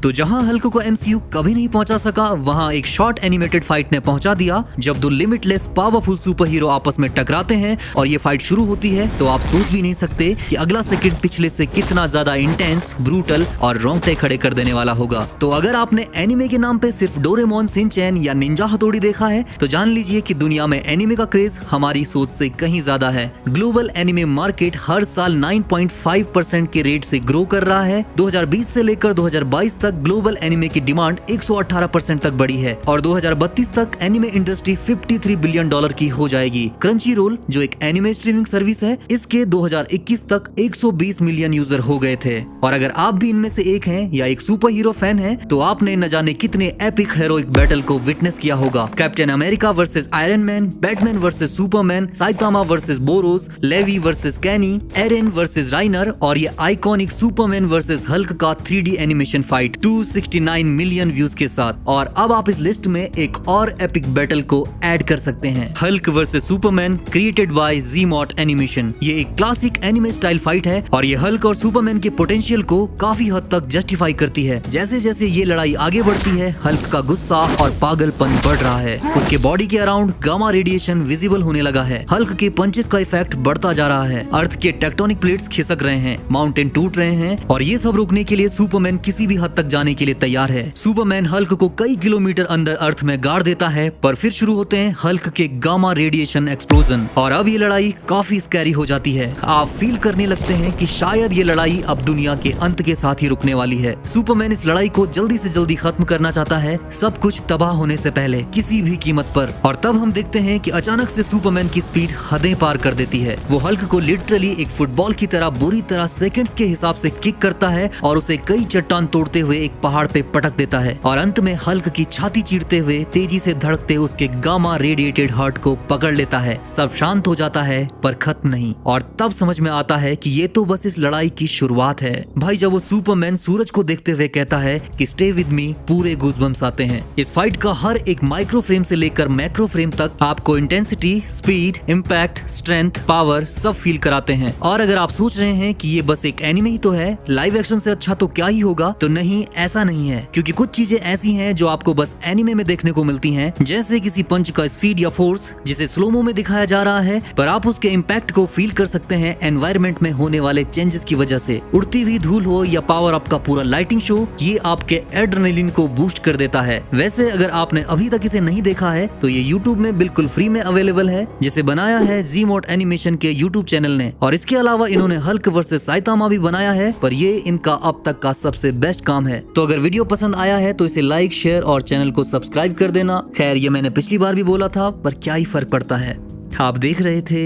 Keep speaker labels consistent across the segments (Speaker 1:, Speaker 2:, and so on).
Speaker 1: तो जहां हल्क को एमसीयू कभी नहीं पहुंचा सका, वहां एक शॉर्ट एनिमेटेड फाइट ने पहुंचा दिया। जब दो लिमिटलेस पावरफुल सुपर हीरो आपस में टकराते हैं और ये फाइट शुरू होती है तो आप सोच भी नहीं सकते कि अगला सेकंड पिछले से कितना ज्यादा इंटेंस, ब्रूटल और रोंगटे खड़े कर देने वाला होगा। तो अगर आपने एनिमे के नाम पे सिर्फ डोरेमोन, शिनचैन या निंजा हथौड़ी देखा है तो जान लीजिए कि दुनिया में एनिमे का क्रेज हमारी सोच से कहीं ज्यादा है। ग्लोबल एनिमे मार्केट हर साल 9.5% के रेट से ग्रो कर रहा है। 2020 से लेकर 2022 तक ग्लोबल एनिमे की डिमांड 118% तक बढ़ी है और 2032 तक एनिमे इंडस्ट्री $53 बिलियन की हो जाएगी। क्रंचीरोल जो एक एनिमे स्ट्रीमिंग सर्विस है, इसके 2021 तक 120 मिलियन यूजर हो गए थे। और अगर आप भी इनमें से एक हैं या एक सुपर हीरो फैन हैं, तो आपने न जाने कितने एपिक हेरोइक बैटल को विटनेस किया होगा। Captain America versus Iron Man, Batman versus Superman, Saitama versus Boros, Levi versus Kenny, Eren versus Reiner और ये आइकॉनिक सुपरमैन वर्सेस हल्क का 3D animation fight 269 million views के साथ। और अब आप इस लिस्ट में एक और एपिक बैटल को ऐड कर सकते हैं, Hulk versus Superman created by Zeemot animation. ये एक क्लासिक एनिमे स्टाइल फाइट है और ये हल्क और सुपरमैन के पोटेंशियल को काफी हद तक जस्टिफाई करती है। जैसे जैसे ये लड़ाई आगे बढ़ती है, हल्क का गुस्सा और पागलपन बढ़ रहा है। उसके बॉडी के अराउंड गामा रेडिएशन विजिबल होने लगा है। हल्क के पंचेस का इफेक्ट बढ़ता जा रहा है। अर्थ के टेक्टोनिक प्लेट्स खिसक रहे हैं, माउंटेन टूट रहे हैं और ये सब रोकने के लिए सुपरमैन किसी भी हद तक जाने के लिए तैयार है। सुपरमैन हल्क को कई किलोमीटर अंदर अर्थ में गाड़ देता है, पर फिर शुरू होते हैं हल्क के गामा रेडिएशन एक्सप्लोजन और अब ये लड़ाई काफी स्कैरी हो जाती है। आप फील करने लगते हैं कि शायद ये लड़ाई अब दुनिया के अंत के साथ ही रुकने वाली है। सुपरमैन इस लड़ाई को जल्दी से जल्दी खत्म करना चाहता है, सब कुछ तबाह होने से पहले, किसी भी कीमत पर। और तब हम देखते हैं कि अचानक से सुपरमैन की स्पीड हदें पार कर देती है। वो हल्क को लिटरली एक फुटबॉल की तरह बुरी तरह सेकंड्स के हिसाब से किक करता है और उसे कई चट्टान तोड़ते हुए एक पहाड़ पे पटक देता है और अंत में हल्क की छाती चीरते हुए तेजी से धड़कते उसके गामा रेडिएटेड हार्ट को पकड़ लेता है। सब शांत हो जाता है पर खत्म नहीं। और तब समझ में आता है कि ये तो बस इस लड़ाई की शुरुआत है। भाई जब वो सुपरमैन सूरज को देखते हुए कहता है कि स्टे विद मी, पूरे गूज़बम्प्स आते हैं। इस फाइट का हर एक माइक्रो फ्रेम से लेकर मैक्रो फ्रेम तक आपको intensity, speed, impact, strength, power सब फील कराते हैं। और अगर आप सोच रहे हैं कि ये बस एक एनिमे ही तो है, लाइव एक्शन से अच्छा तो क्या ही होगा, तो नहीं, ऐसा नहीं है। क्योंकि कुछ चीजें ऐसी हैं जो आपको बस एनिमे में देखने को मिलती हैं, जैसे किसी पंच का स्पीड या फोर्स जिसे स्लोमो में दिखाया जा रहा है, पर आप उसके इम्पैक्ट को फील कर सकते हैं एनवायरमेंट में होने वाले चेंजेस की वजह से। उड़ती हुई धूल हो या पावर अप का पूरा लाइटिंग शो, ये आपके एड्रेनलिन को बूस्ट कर देता है। वैसे अगर आपने अभी तक इसे नहीं देखा है तो ये YouTube में बिल्कुल फ्री में अवेलेबल है, जिसे बनाया है ज़ीमॉट एनिमेशन के YouTube चैनल ने। और इसके अलावा इन्होंने हल्क वर्सेस साइतामा भी बनाया है, पर ये इनका अब तक का सबसे बेस्ट काम है। तो अगर वीडियो पसंद आया है तो इसे लाइक, शेयर और चैनल को सब्सक्राइब कर देना। खैर ये मैंने पिछली बार भी बोला था, पर क्या ही फर्क पड़ता है। आप देख रहे थे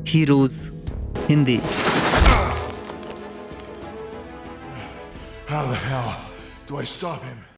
Speaker 1: heroes Hindi.
Speaker 2: How the hell do I stop him?